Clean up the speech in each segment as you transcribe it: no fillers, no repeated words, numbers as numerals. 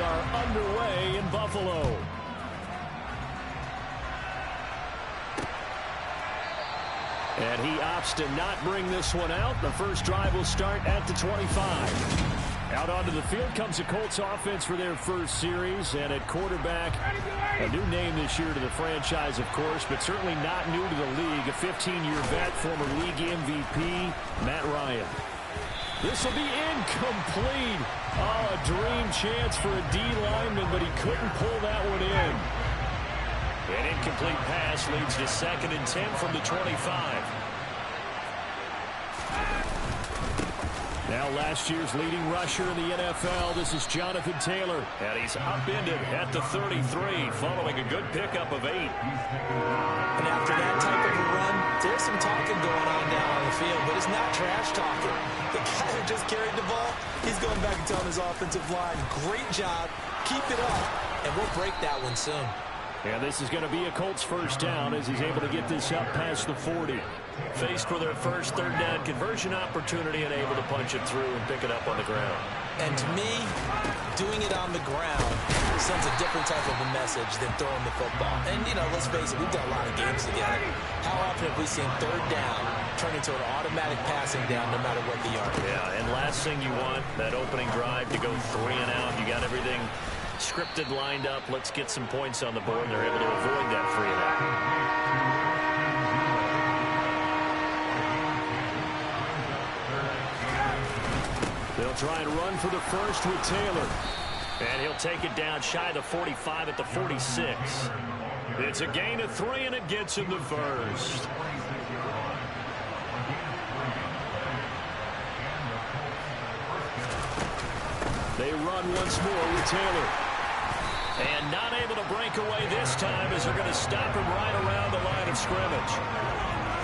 are underway in Buffalo. And he opts to not bring this one out. The first drive will start at the 25. Out onto the field comes the Colts offense for their first series. And at quarterback, a new name this year to the franchise, of course, but certainly not new to the league. A 15-year vet, former league MVP, Matt Ryan. This will be incomplete. Oh, a dream chance for a D lineman, but he couldn't pull that one in. An incomplete pass leads to 2nd and 10 from the 25. Now last year's leading rusher in the NFL, this is Jonathan Taylor. And he's upended at the 33 following a good pickup of 8. And after that type of a run, there's some talking going on down on the field, but it's not trash talking. The guy who just carried the ball, he's going back and telling his offensive line, great job, keep it up, and we'll break that one soon. And this is going to be a Colts first down as he's able to get this up past the 40. Faced with their first 3rd down conversion opportunity and able to punch it through and pick it up on the ground. And to me, doing it on the ground sends a different type of a message than throwing the football. And, you know, let's face it, we've done a lot of games together. How often have we seen 3rd down turn into an automatic passing down no matter what the yard is? Yeah, and last thing you want, that opening drive to go 3 and out. You got everything scripted, lined up. Let's get some points on the board, and they're able to avoid that 3 and out. They'll try and run for the first with Taylor. And he'll take it down shy of the 45 at the 46. It's a gain of 3, and it gets him the first. They run once more with Taylor. And not able to break away this time as they're going to stop him right around the line of scrimmage.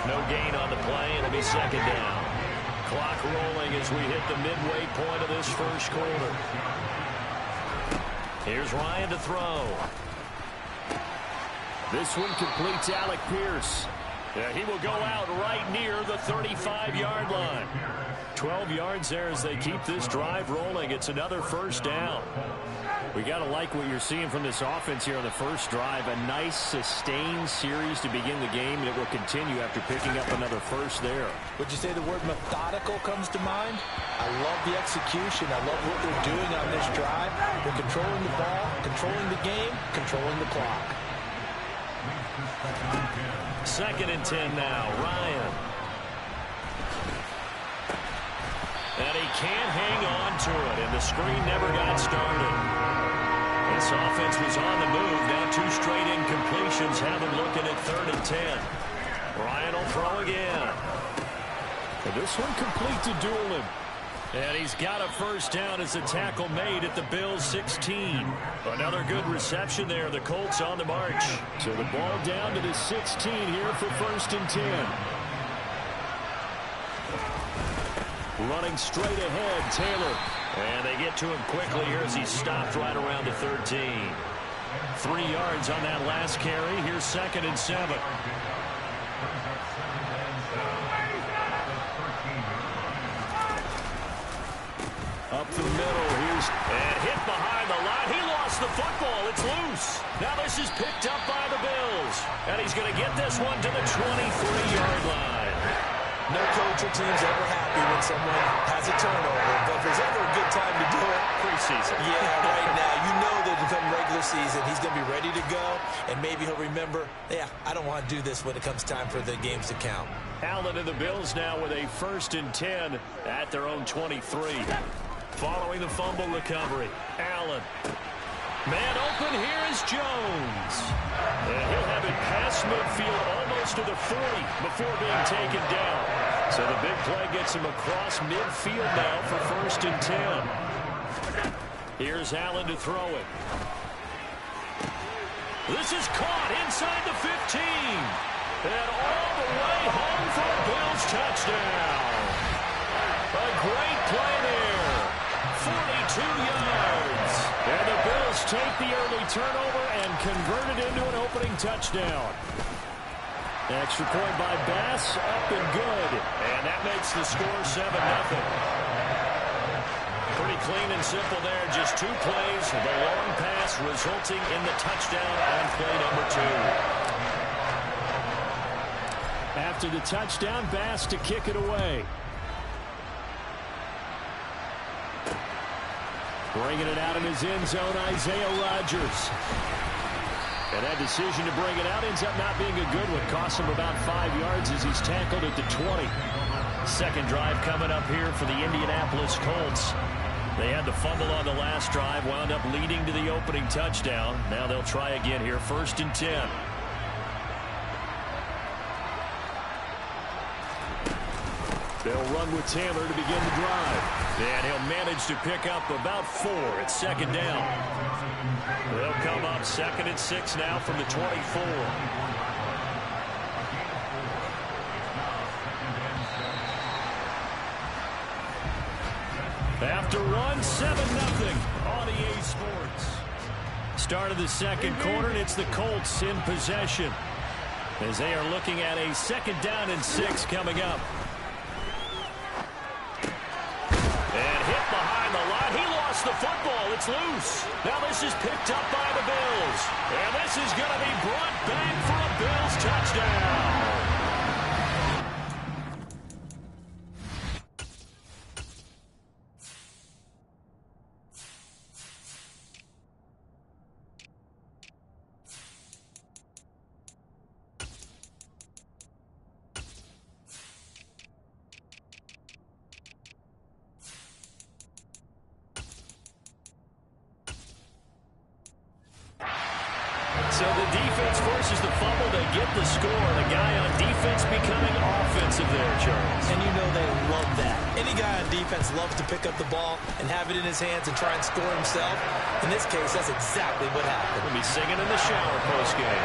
No gain on the play. It'll be 2nd down. Clock rolling as we hit the midway point of this first quarter. Here's Ryan to throw. This one completes Alec Pierce. Yeah, he will go out right near the 35-yard line. 12 yards there as they keep this drive rolling. It's another first down. We got to like what you're seeing from this offense here on the first drive. A nice, sustained series to begin the game, and it will continue after picking up another first there. Would you say the word methodical comes to mind? I love the execution. I love what they're doing on this drive. They're controlling the ball, controlling the game, controlling the clock. 2nd and 10 now. Ryan. And he can't hang on to it, and the screen never got started. This offense was on the move. Now 2 straight incompletions have him looking at 3rd and 10. Ryan will throw again. And this one complete to Doolin. And he's got a first down as a tackle made at the Bills' 16. Another good reception there. The Colts on the march. So the ball down to the 16 here for 1st and 10. Running straight ahead, Taylor. And they get to him quickly here as he's stopped right around the 13. 3 yards on that last carry. Here's 2nd and 7. Up the middle. Here's and hit behind the line. He lost the football. It's loose. Now this is picked up by the Bills. And he's going to get this one to the 23-yard line. No coach or team's ever happy when someone has a turnover, but if there's ever a good time to do it, preseason. Yeah, right now. You know that come regular season, he's going to be ready to go, and maybe he'll remember, yeah, I don't want to do this when it comes time for the games to count. Allen and the Bills now with a 1st and 10 at their own 23. Following the fumble recovery, Allen. Man open, here is Jones. And he'll have it past midfield almost to the 40 before being taken down. So the big play gets him across midfield now for 1st and 10. Here's Allen to throw it. This is caught inside the 15. And all the way home for a Bills touchdown. A great play there. 42 yards. And the Bills take the early turnover and convert it into an opening touchdown. Extra point by Bass, up and good. And that makes the score 7-0. Pretty Pretty clean and simple there. Just 2 plays. The long pass resulting in the touchdown on play number 2. After the touchdown, Bass to kick it away. Bringing it out in his end zone, Isaiah Rodgers. And that decision to bring it out ends up not being a good one. Costs him about 5 yards as he's tackled at the 20. Second drive coming up here for the Indianapolis Colts. They had the fumble on the last drive, wound up leading to the opening touchdown. Now they'll try again here, 1st and 10. They'll run with Taylor to begin the drive. And he'll manage to pick up about 4 at 2nd down. They'll come up 2nd and 6 now from the 24. After one, 7-0 on EA Sports. Start of the second quarter, and it's the Colts in possession as they are looking at a 2nd down and 6 coming up. And hit behind the line. He lost the football. It's loose. Now this is picked up by the Bills. And this is going to be brought back for a Bills touchdown. So the defense forces the fumble. They get the score. The guy on defense becoming offensive there, Charles. And you know they love that. Any guy on defense loves to pick up the ball and have it in his hands and try and score himself. In this case, that's exactly what happened. We'll be singing in the shower postgame.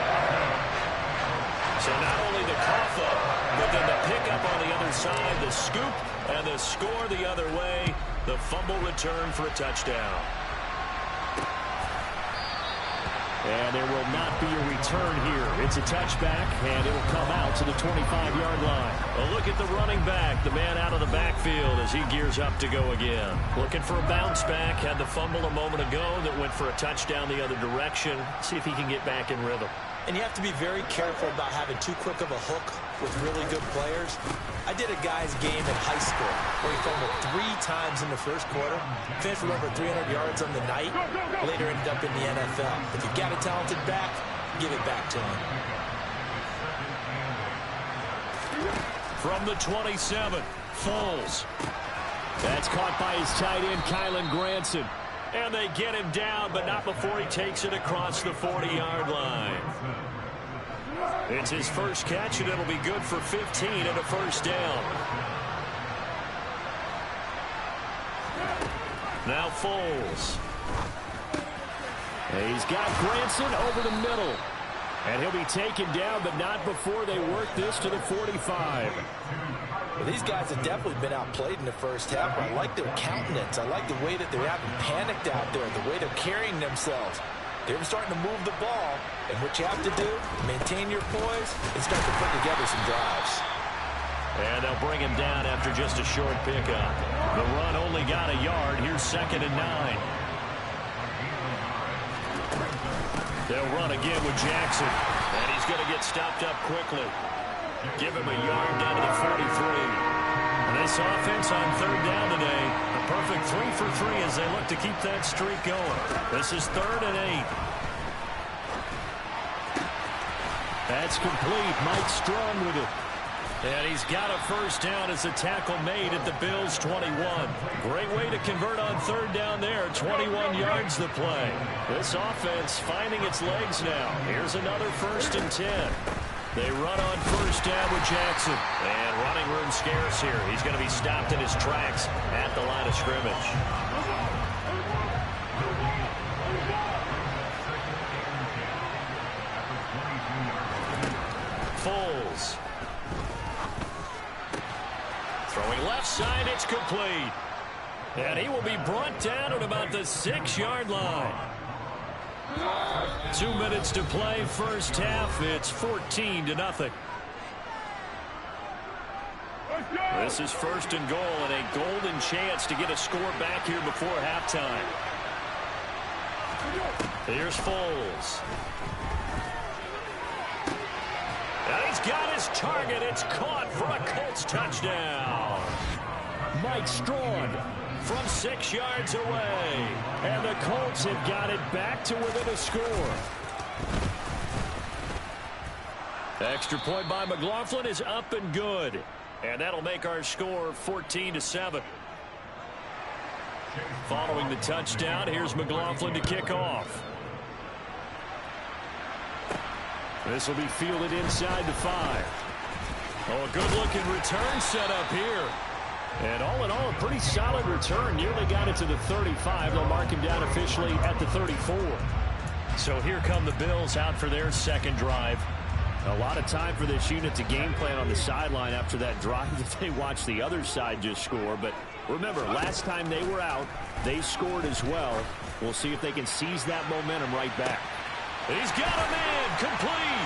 So not only the cough up, but then the pickup on the other side, the scoop, and the score the other way. The fumble return for a touchdown. And there will not be a return here. It's a touchback, and it'll come out to the 25-yard line. A look at the running back, the man out of the backfield as he gears up to go again. Looking for a bounce back. Had the fumble a moment ago that went for a touchdown the other direction. See if he can get back in rhythm. And you have to be very careful about having too quick of a hook with really good players. I did a guy's game in high school where he fumbled 3 times in the first quarter. Finished with over 300 yards on the night. Later ended up in the NFL. If you got a talented back, give it back to him. From the 27, Foles. That's caught by his tight end, Kylen Granson. And they get him down, but not before he takes it across the 40-yard line. It's his first catch, and it'll be good for 15 and a first down. Now Foles. And he's got Granson over the middle. And he'll be taken down, but not before they work this to the 45. Well, these guys have definitely been outplayed in the first half. I like their countenance. I like the way that they haven't panicked out there, the way they're carrying themselves. They're starting to move the ball, and what you have to do, maintain your poise and start to put together some drives. And they'll bring him down after just a short pickup. The run only got a yard. Here's 2nd and 9. They'll run again with Jackson, and he's going to get stopped up quickly. Give him a yard down to the 43. And this offense on 3rd down today, a perfect 3 for 3 as they look to keep that streak going. This is 3rd and 8. That's complete. Mike Strong with it. And he's got a first down as a tackle made at the Bills' 21. Great way to convert on 3rd down there. 21 yards the play. This offense finding its legs now. Here's another 1st and 10. They run on 1st down with Jackson. And running room scarce here. He's going to be stopped in his tracks at the line of scrimmage. Foles. Throwing left side, it's complete. And he will be brought down at about the 6-yard line. 2 minutes to play, first half. It's 14-0. This is 1st and goal and a golden chance to get a score back here before halftime. Here's Foles. And he's got his target. It's caught for a Colts touchdown. Mike Strong from 6 yards away. And the Colts have got it back to within a score. The extra point by McLaughlin is up and good. And that'll make our score 14-7. Following the touchdown, here's McLaughlin to kick off. This will be fielded inside the 5. Oh, a good-looking return set up here. And all in all, a pretty solid return. Nearly got it to the 35. They'll mark him down officially at the 34. So here come the Bills out for their second drive. A lot of time for this unit to game plan on the sideline after that drive that they watched the other side just score. But remember, last time they were out, they scored as well. We'll see if they can seize that momentum right back. He's got a man complete.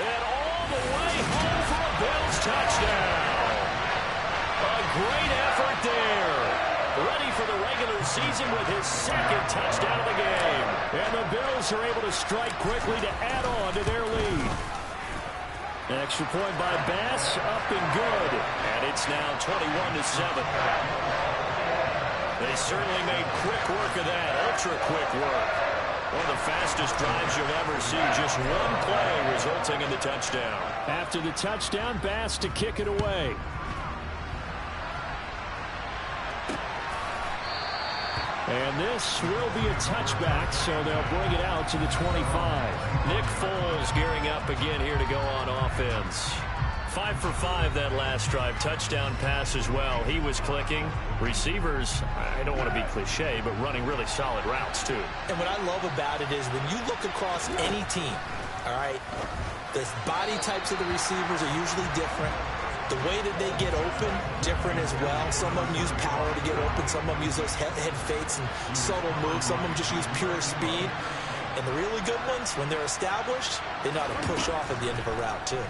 And all the way home for a Bills touchdown. A great effort there. Ready for the regular season with his second touchdown of the game. And the Bills are able to strike quickly to add on to their lead. An extra point by Bass, up and good. And it's now 21-7. They certainly made quick work of that, ultra quick work. One of the fastest drives you'll ever see, just one play resulting in the touchdown. After the touchdown, Bass to kick it away. And this will be a touchback, so they'll bring it out to the 25. Nick Foles gearing up again here to go on offense. 5 for 5 that last drive. Touchdown pass as well. He was clicking. Receivers, I don't want to be cliche, but running really solid routes too. And what I love about it is when you look across any team, all right, the body types of the receivers are usually different. The way that they get open, different as well. Some of them use power to get open. Some of them use those head fakes and subtle moves. Some of them just use pure speed. And the really good ones, when they're established, they know how to push off at the end of a route too.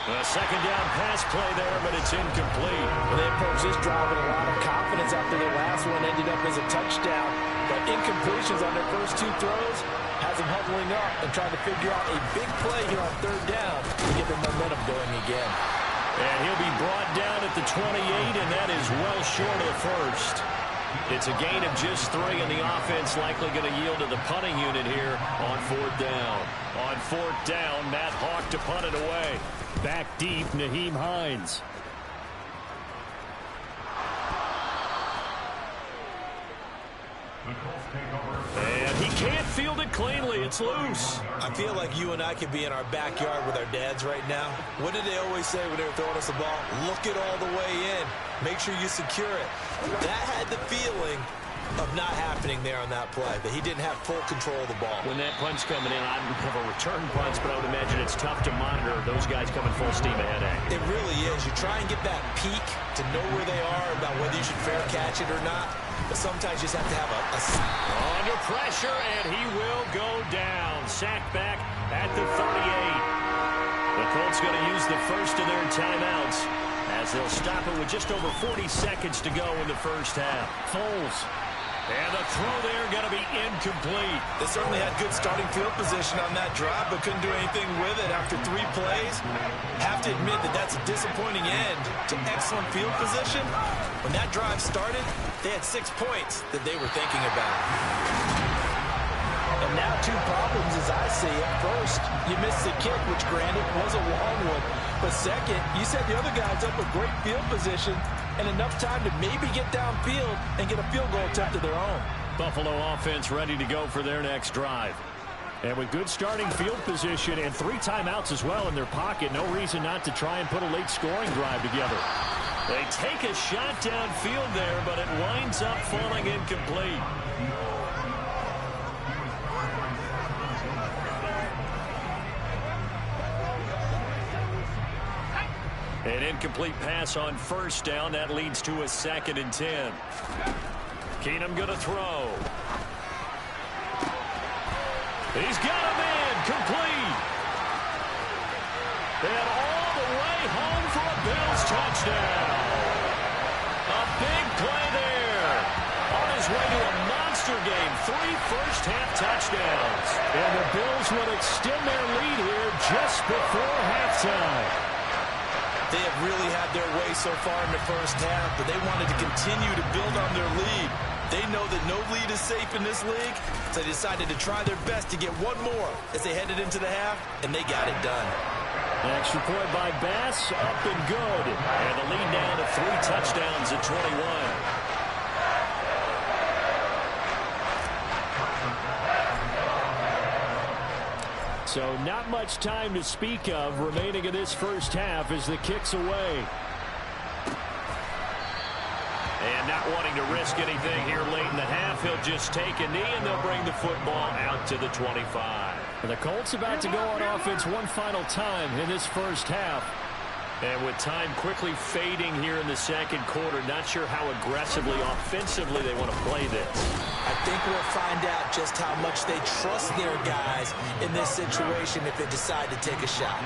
A second down pass play there, but it's incomplete. Well, they approached this drive with a lot of confidence after the last one ended up as a touchdown. But incompletions on their first 2 throws has them huddling up and trying to figure out a big play here on 3rd down to get their momentum going again. And he'll be brought down at the 28, and that is well short of the first. It's a gain of just 3, and the offense likely going to yield to the punting unit here on 4th down. On 4th down, Matt Hawk to punt it away. Back deep, Nyheim Hines. And he can't field it cleanly. It's loose. I feel like you and I could be in our backyard with our dads right now. What did they always say when they were throwing us the ball? Look it all the way in. Make sure you secure it. That had the feeling of not happening there on that play, that he didn't have full control of the ball. When that punch coming in, I don't have a return punch, but I would imagine it's tough to monitor those guys coming full steam ahead. It really is. You try and get that peak to know where they are about whether you should fair catch it or not, but sometimes you just have to have a under pressure, and he will go down. Sacked back at the 38. The Colts going to use the first of their timeouts as they'll stop it with just over 40 seconds to go in the first half. Foles. And the throw there going to be incomplete. They certainly had good starting field position on that drive, but couldn't do anything with it after 3 plays. Have to admit that that's a disappointing end to excellent field position. When that drive started, they had 6 points that they were thinking about. And now 2 problems as I see it. First, you missed the kick, which granted was a long one. But second, you set the other guys up with great field position and enough time to maybe get downfield and get a field goal attempt of their own. Buffalo offense ready to go for their next drive. And with good starting field position and 3 timeouts as well in their pocket, no reason not to try and put a late scoring drive together. They take a shot downfield there, but it winds up falling incomplete. An incomplete pass on first down. That leads to a 2nd and 10. Keenum going to throw. He's got a man complete. And all the way home for a Bill touchdown. A big play there. On his way to a monster game, 3 first-half touchdowns. And the Bills will extend their lead here just before halftime. They have really had their way so far in the first half, but they wanted to continue to build on their lead. They know that no lead is safe in this league, so they decided to try their best to get one more as they headed into the half, and they got it done. Extra point by Bass, up and good. And the lead down to 3 touchdowns at 21. So not much time to speak of remaining in this first half as the kick's away. And not wanting to risk anything here late in the half, he'll just take a knee and they'll bring the football out to the 25. And the Colts about to go on offense one final time in this first half. And with time quickly fading here in the second quarter, not sure how aggressively, offensively they want to play this. I think we'll find out just how much they trust their guys in this situation if they decide to take a shot.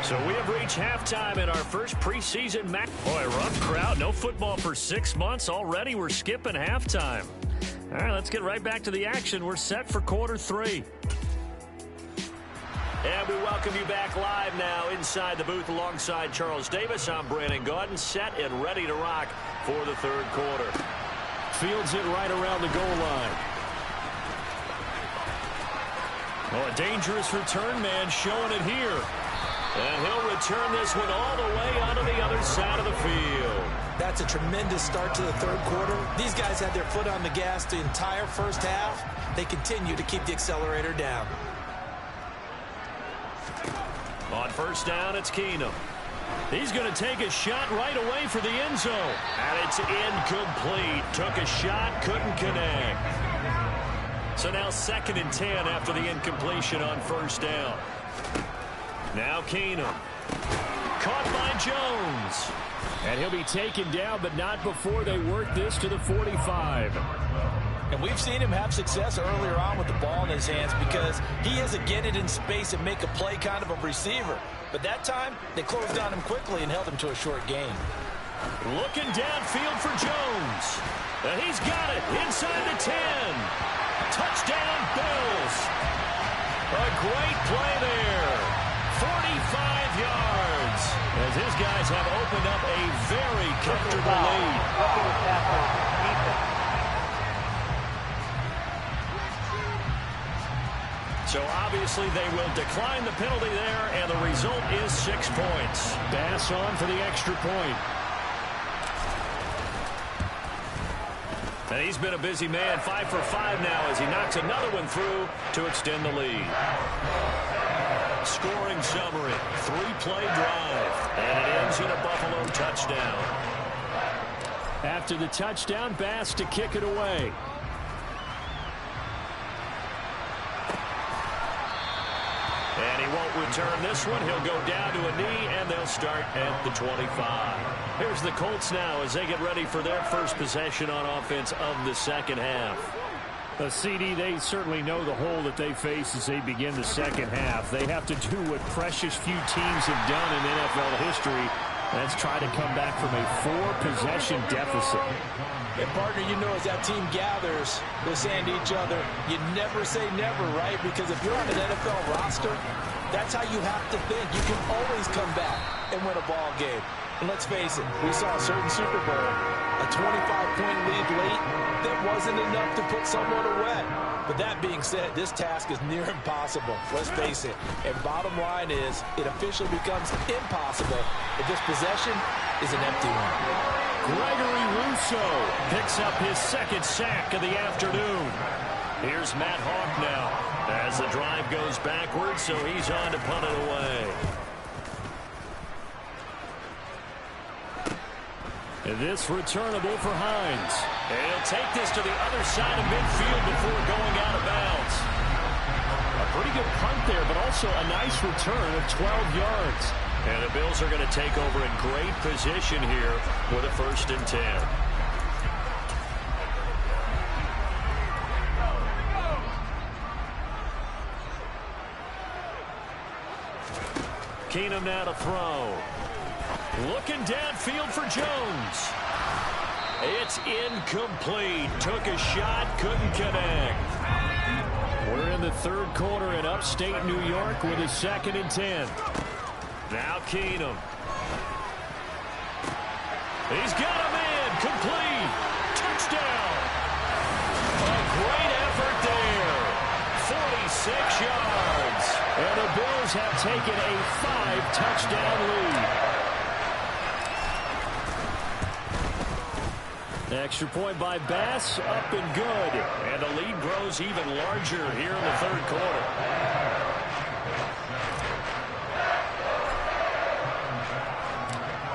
So we have reached halftime in our first preseason match. Boy, rough crowd. No football for 6 months. Already we're skipping halftime. All right, let's get right back to the action. We're set for quarter 3. And we welcome you back live now inside the booth alongside Charles Davis. I'm Brandon Gaudin, set and ready to rock for the third quarter. Fields it right around the goal line. Oh, a dangerous return man showing it here. And he'll return this one all the way onto the other side of the field. That's a tremendous start to the third quarter. These guys had their foot on the gas the entire first half. They continue to keep the accelerator down. On first down, it's Keenum. He's going to take a shot right away for the end zone. And it's incomplete. Took a shot, couldn't connect. So now 2nd and 10 after the incompletion on first down. Now Keenum. Caught by Jones. And he'll be taken down, but not before they work this to the 45. And we've seen him have success earlier on with the ball in his hands because he is a get it in space and make a play kind of a receiver. But that time, they closed on him quickly and held him to a short gain. Looking downfield for Jones. And he's got it inside the 10. Touchdown, Bills. A great play there. 45 yards. As his guys have opened up a very comfortable lead. So obviously they will decline the penalty there, and the result is 6 points. Bass on for the extra point. And he's been a busy man, 5 for 5 now as he knocks another one through to extend the lead. Scoring summary, 3-play drive, and it ends in a Buffalo touchdown. After the touchdown, Bass to kick it away. And he won't return this one. He'll go down to a knee, and they'll start at the 25. Here's the Colts now as they get ready for their first possession on offense of the second half. CD, they certainly know the hole that they face as they begin the second half. They have to do what precious few teams have done in NFL history. That's try to come back from a 4-possession deficit. And partner, you know, as that team gathers, they're saying to each other, you never say never, right? Because if you're on an NFL roster, that's how you have to think. You can always come back and win a ball game. And let's face it, we saw a certain Super Bowl, a 25-point lead late that wasn't enough to put someone away. But that being said, this task is near impossible. Let's face it. And bottom line is, it officially becomes impossible if this possession is an empty one. Gregory Rousseau picks up his 2nd sack of the afternoon. Here's Matt Hawk now as the drive goes backwards, so he's on to punt it away. And this returnable for Hines. And he'll take this to the other side of midfield before going out of bounds. A pretty good punt there, but also a nice return of 12 yards. And the Bills are going to take over in great position here with a 1st and 10. Keenum now to throw. Looking downfield for Jones. It's incomplete. Took a shot, couldn't connect. We're in the third quarter in upstate New York with a 2nd and 10. Now Keenum. He's got a man. Complete. Touchdown. A great effort there. 46 yards. And the Bills have taken a 5-touchdown lead. Extra point by Bass, up and good. And the lead grows even larger here in the third quarter.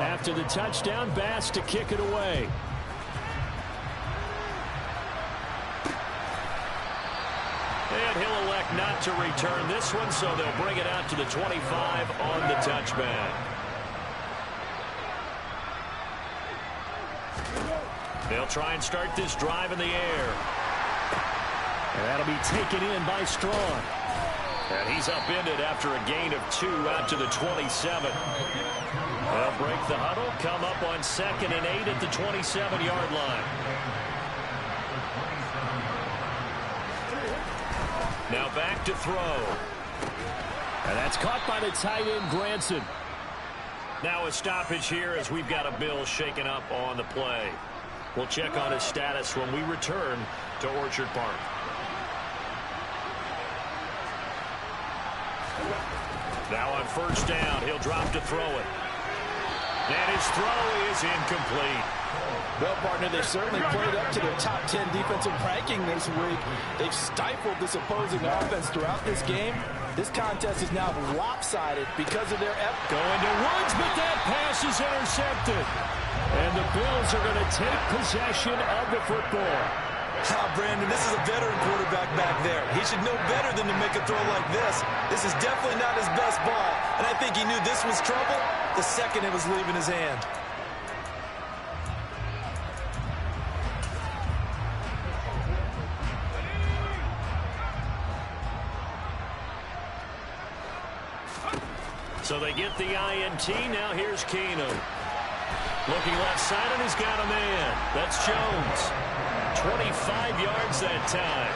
After the touchdown, Bass to kick it away. And he'll elect not to return this one, so they'll bring it out to the 25 on the touchback. They'll try and start this drive in the air. And that'll be taken in by Strong. And he's upended after a gain of 2 out to the 27. They'll break the huddle, come up on 2nd and 8 at the 27-yard line. Now back to throw. And that's caught by the tight end, Granson. Now a stoppage here as we've got a Bill shaken up on the play. We'll check on his status when we return to Orchard Park. Now on 1st down, he'll drop to throw it. And his throw is incomplete. Well, partner, they certainly played up to their top 10 defensive ranking this week. They've stifled this opposing offense throughout this game. This contest is now lopsided because of their effort. Going to Woods, but that pass is intercepted. And the Bills are going to take possession of the football. Brandon, this is a veteran quarterback back there. He should know better than to make a throw like this. This is definitely not his best ball. And I think he knew this was trouble the second it was leaving his hand. So they get the INT. Now here's Keenum. Looking left side, and he's got a man. That's Jones. 25 yards that time.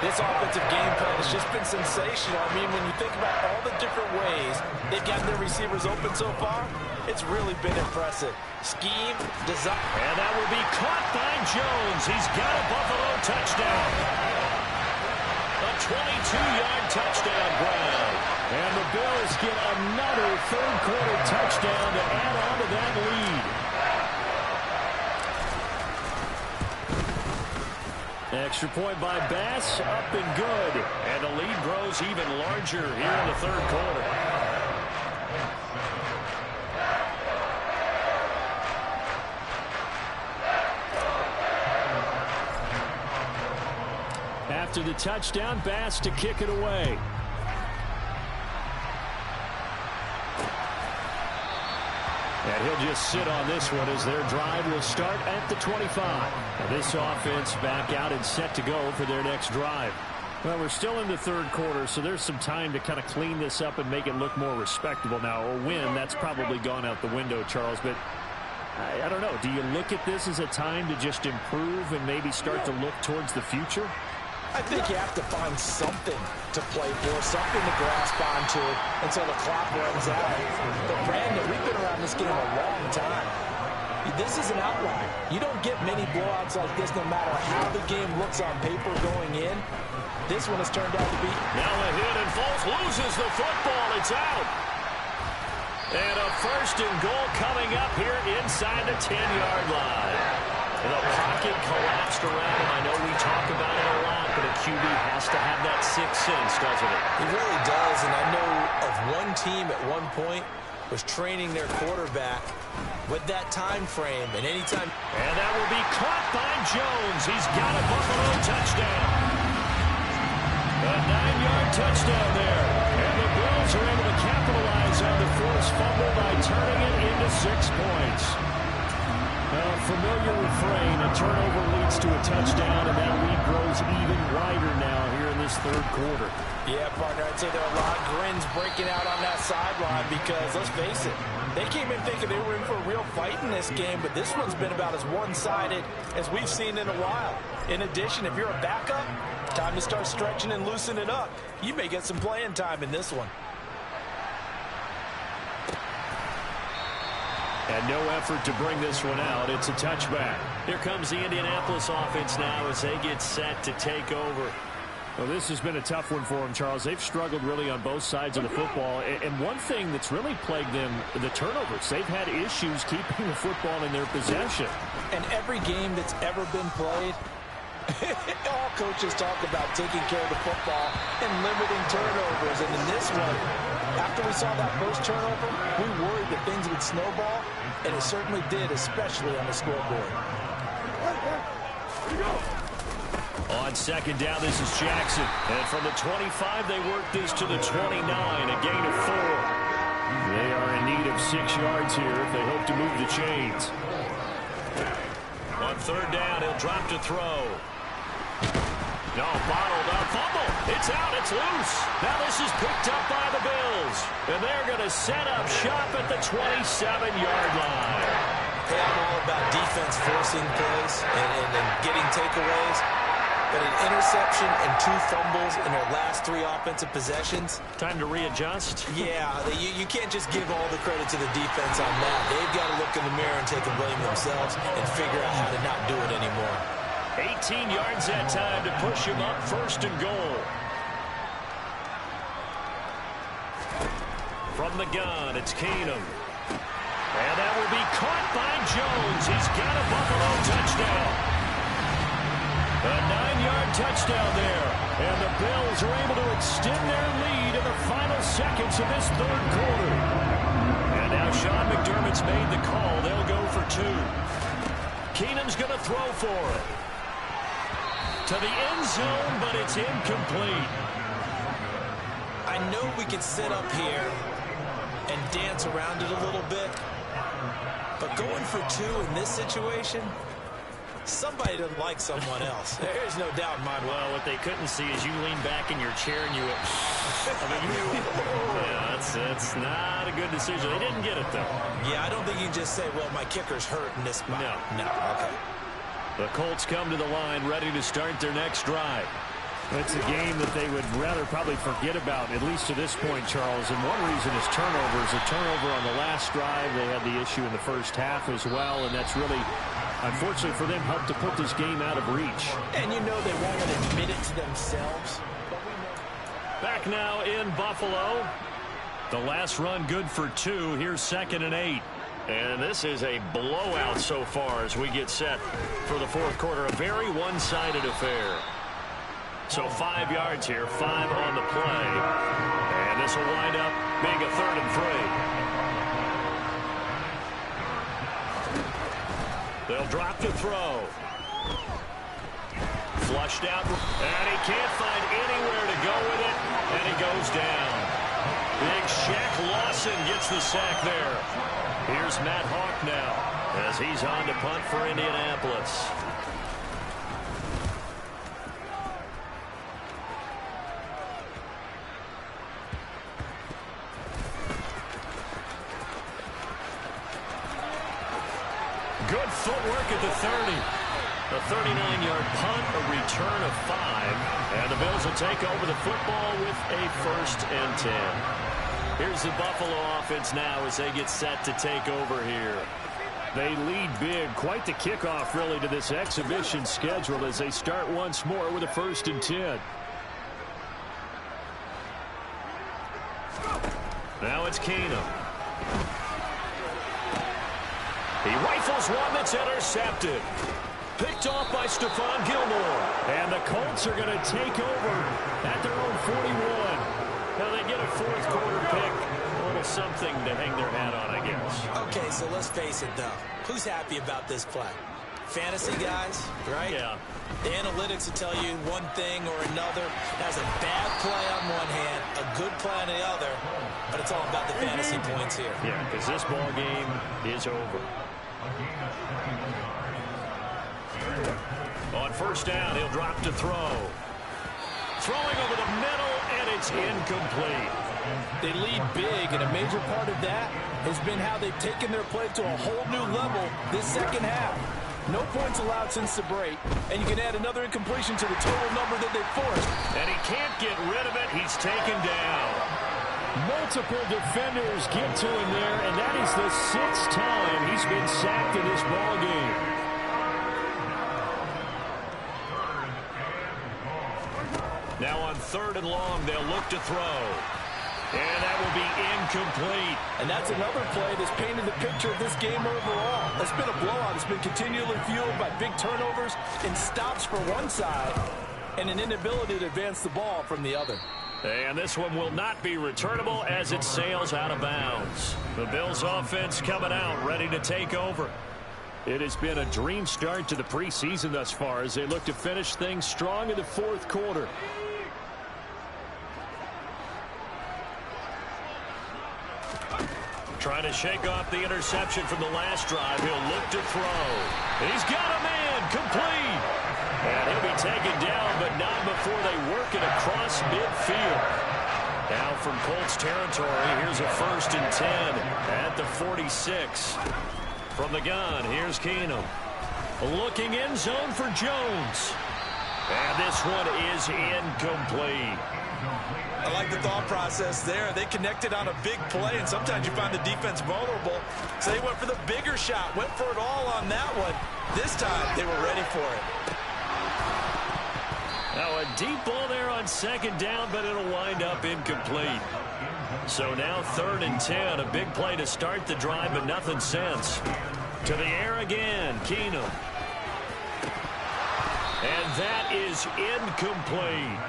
This offensive game plan has just been sensational. I mean, when you think about all the different ways they've got their receivers open so far, it's really been impressive. Scheme, design. And that will be caught by Jones. He's got a Buffalo touchdown. A 22-yard touchdown ground. And the Bills get another third-quarter touchdown to add on to that lead. Extra point by Bass, up and good. And the lead grows even larger here in the third quarter. After the touchdown, Bass to kick it away. And he'll just sit on this one as their drive will start at the 25. And this offense back out and set to go for their next drive. Well, we're still in the third quarter, so there's some time to kind of clean this up and make it look more respectable now. A win, that's probably gone out the window, Charles. But I don't know. Do you look at this as a time to just improve and maybe start to look towards the future? I think you have to find something to play for, something to grasp onto until the clock runs out. But, Brandon, we've been around this game a long time. This is an outlier. You don't get many blowouts like this no matter how the game looks on paper going in. This one has turned out to be. Now a hit, and Foles loses the football. It's out. And a 1st and goal coming up here inside the 10-yard line. The pocket collapsed around him. I know we talk about it a lot, but a QB has to have that sixth sense, doesn't it? He really does, and I know of one team at one point was training their quarterback with that time frame, and anytime. And that will be caught by Jones. He's got a Buffalo touchdown. A 9-yard touchdown there. And the Bills are able to capitalize on the forced fumble by turning it into 6 points. A familiar refrain, a turnover leads to a touchdown, and that lead throws even wider now here in this third quarter. Yeah, partner, I'd say there are a lot of grins breaking out on that sideline because, let's face it, they came in thinking they were in for a real fight in this game, but this one's been about as one-sided as we've seen in a while. In addition, if you're a backup, time to start stretching and loosening it up. You may get some playing time in this one. And no effort to bring this one out. It's a touchback. Here comes the Indianapolis offense now as they get set to take over. Well, this has been a tough one for them, Charles. They've struggled really on both sides of the football. And one thing that's really plagued them, the turnovers. They've had issues keeping the football in their possession. And every game that's ever been played, all coaches talk about taking care of the football and limiting turnovers. And in this one, after we saw that first turnover, we worried that things would snowball, and it certainly did, especially on the scoreboard. On second down, this is Jackson. And from the 25, they work this to the 29, a gain of 4. They are in need of 6 yards here if they hope to move the chains. On third down, he'll drop to throw. No, bottled up, fumble. It's out, it's loose. Now this is picked up by the Bills. And they're going to set up shop at the 27-yard line. Hey, I'm all about defense forcing plays and getting takeaways. But an interception and 2 fumbles in their last 3 offensive possessions. Time to readjust? Yeah, you can't just give all the credit to the defense on that. They've got to look in the mirror and take the blame themselves and figure out how to not do it anymore. 18 yards that time to push him up, first and goal. From the gun, it's Keenum. And that will be caught by Jones. He's got a Buffalo touchdown. A 9-yard touchdown there. And the Bills are able to extend their lead in the final seconds of this third quarter. And now Sean McDermott's made the call. They'll go for 2. Keenum's going to throw for it. To the end zone, but it's incomplete. I know we can sit up here and dance around it a little bit, but going for 2 in this situation, somebody doesn't like someone else. There's no doubt in my mind. Well, what they couldn't see is you lean back in your chair and you went, yeah, that's not a good decision. They didn't get it, though. Yeah, I don't think you can just say, well, my kicker's hurt in this spot. No, okay. The Colts come to the line ready to start their next drive. It's a game that they would rather probably forget about, at least to this point, Charles. And one reason is turnovers. A turnover on the last drive. They had the issue in the first half as well, and that's really, unfortunately for them, helped to put this game out of reach. And you know they won't admit it to themselves. Back now in Buffalo. The last run good for 2. Here's 2nd and 8. And this is a blowout so far as we get set for the fourth quarter. A very one-sided affair. So 5 yards here, 5 on the play. And this will wind up being a 3rd and 3. They'll drop to throw. Flushed out, and he can't find anywhere to go with it, and he goes down. Big Shaq Lawson gets the sack there. Here's Matt Hawk now as he's on to punt for Indianapolis. Good footwork at the 30. A 39-yard punt, a return of 5. And the Bills will take over the football with a 1st and 10. Here's the Buffalo offense now as they get set to take over here. They lead big. Quite the kickoff, really, to this exhibition schedule as they start once more with a 1st and 10. Now it's Keenum. He rifles one that's intercepted. Picked off by Stephon Gilmore. And the Colts are going to take over at their own 41. Now they get a fourth quarter pick. A little something to hang their hat on, I guess. Okay, so let's face it, though. Who's happy about this play? Fantasy guys, right? Yeah. The analytics will tell you one thing or another. That's a bad play on one hand, a good play on the other, but it's all about the fantasy points here. Yeah, because this ball game is over. On 1st first down. He'll drop to throw. Throwing over the middle, and it's incomplete. They lead big, and a major part of that has been how they've taken their play to a whole new level this second half. No points allowed since the break, and you can add another incompletion to the total number that they forced. And he can't get rid of it. He's taken down. Multiple defenders get to him there, and that is the 6th time he's been sacked in this ballgame. Now on 3rd and long, they'll look to throw. And that will be incomplete. And that's another play that's painted the picture of this game overall. It's been a blowout. It's been continually fueled by big turnovers and stops for one side and an inability to advance the ball from the other. And this one will not be returnable as it sails out of bounds. The Bills offense coming out, ready to take over. It has been a dream start to the preseason thus far as they look to finish things strong in the 4th quarter. Trying to shake off the interception from the last drive. He'll look to throw. He's got a man complete. And he'll be taken down, but not before they work it across midfield. Now from Colts territory, here's a 1st and 10 at the 46. From the gun, here's Keenum. Looking end zone for Jones. And this one is incomplete. I like the thought process there. They connected on a big play, and sometimes you find the defense vulnerable. So they went for the bigger shot, went for it all on that one. This time, they were ready for it. Now a deep ball there on 2nd down, but it'll wind up incomplete. So now 3rd and 10, a big play to start the drive, but nothing since. To the air again, Keenum. And that is incomplete.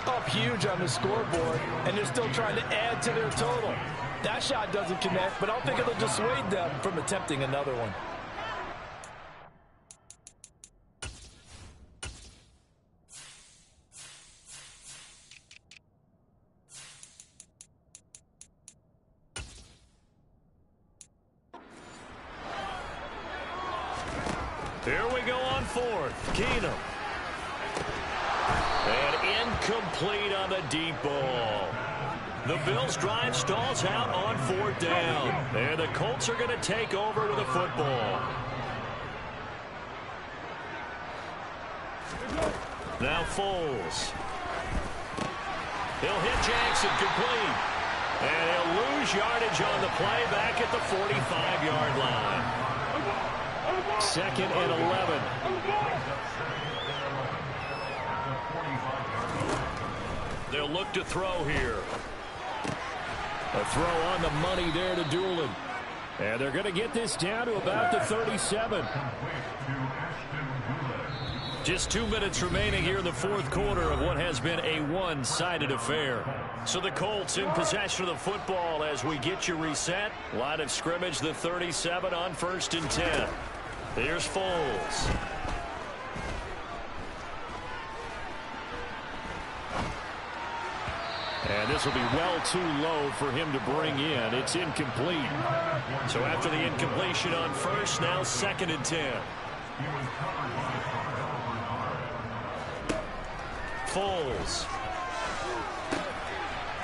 Up huge on the scoreboard, and they're still trying to add to their total. That shot doesn't connect, but I don't think it'll dissuade them from attempting another one. Here we go on 4th. Keenum. And incomplete on the deep ball. The Bills' drive stalls out on 4th down. And the Colts are going to take over with a football. Now Foles. He'll hit Jackson complete. And he'll lose yardage on the play back at the 45-yard line. 2nd and 11. They'll look to throw here. A throw on the money there to Doolin. And they're going to get this down to about the 37. Just 2 minutes remaining here in the 4th quarter of what has been a one-sided affair. So the Colts in possession of the football as we get you reset. Line of scrimmage, the 37 on 1st and 10. Here's Foles. And this will be well too low for him to bring in. It's incomplete. So after the incompletion on 1st, now 2nd and 10. Foles.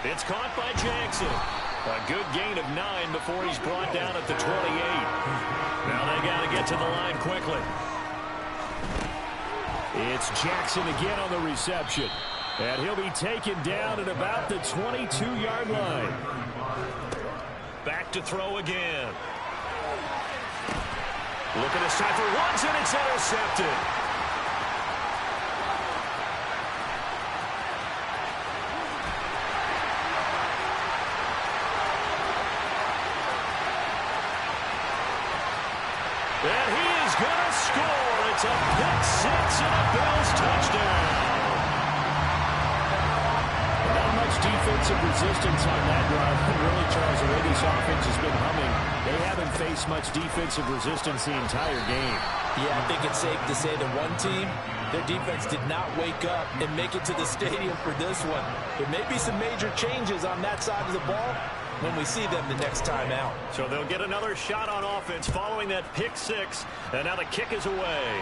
It's caught by Jackson. A good gain of 9 before he's brought down at the 28. Now they got to get to the line quickly. It's Jackson again on the reception. And he'll be taken down at about the 22-yard line. Back to throw again. Looking to start for once, and it's intercepted. And he is going to score. It's a pick six and a Bills touchdown. Not much defensive resistance on that drive. Really, Charles, the way this offense has been humming, they haven't faced much defensive resistance the entire game. Yeah, I think it's safe to say that one team, their defense did not wake up and make it to the stadium for this one. There may be some major changes on that side of the ball when we see them the next time out. So they'll get another shot on offense following that pick six, and now the kick is away.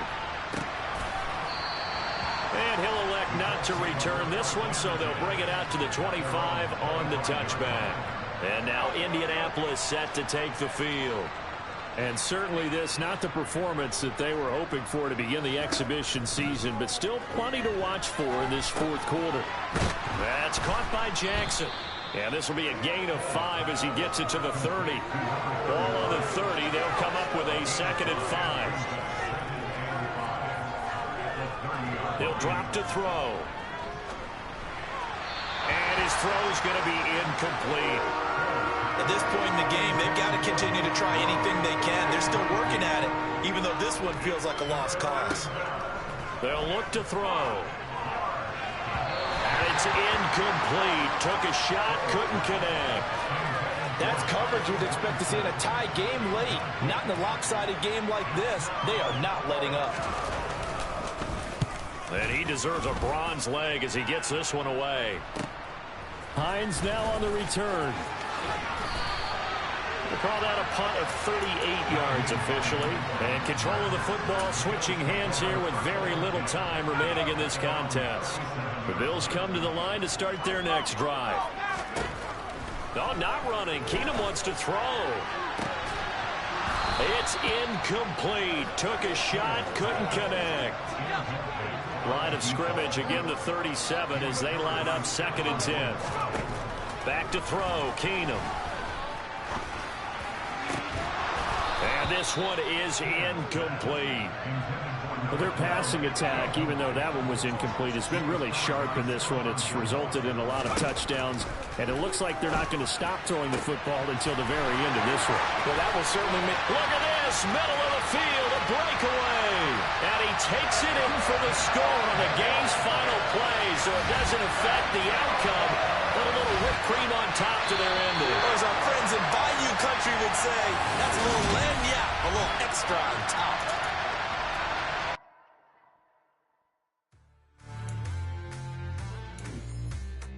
And he'll elect not to return this one, so they'll bring it out to the 25 on the touchback. And now Indianapolis set to take the field. And certainly this, not the performance that they were hoping for to begin the exhibition season, but still plenty to watch for in this fourth quarter. That's caught by Jackson. And this will be a gain of 5 as he gets it to the 30. Ball on the 30. They'll come up with a 2nd and 5. He'll drop to throw. And his throw is going to be incomplete. At this point in the game, they've got to continue to try anything they can. They're still working at it, even though this one feels like a lost cause. They'll look to throw. And it's incomplete. Took a shot, couldn't connect. That's coverage you'd expect to see in a tie game late. Not in a lopsided game like this. They are not letting up. And he deserves a bronze leg as he gets this one away. Hines now on the return. We'll call that a punt of 38 yards officially. And control of the football switching hands here with very little time remaining in this contest. The Bills come to the line to start their next drive. No, not running. Keenum wants to throw. It's incomplete. Took a shot, couldn't connect. Line of scrimmage, again the 37 as they line up 2nd and 10. Back to throw, Keenum. And this one is incomplete. Well, their passing attack, even though that one was incomplete, has been really sharp in this one. It's resulted in a lot of touchdowns, and it looks like they're not going to stop throwing the football until the very end of this one. Well, that will certainly make... Look at this, middle of the field, a breakaway. And he takes it in for the score on the game's final play, so it doesn't affect the outcome. Put a little whipped cream on top to their ending. Or as our friends in Bayou Country would say, that's a little lagniappe, a little extra on top.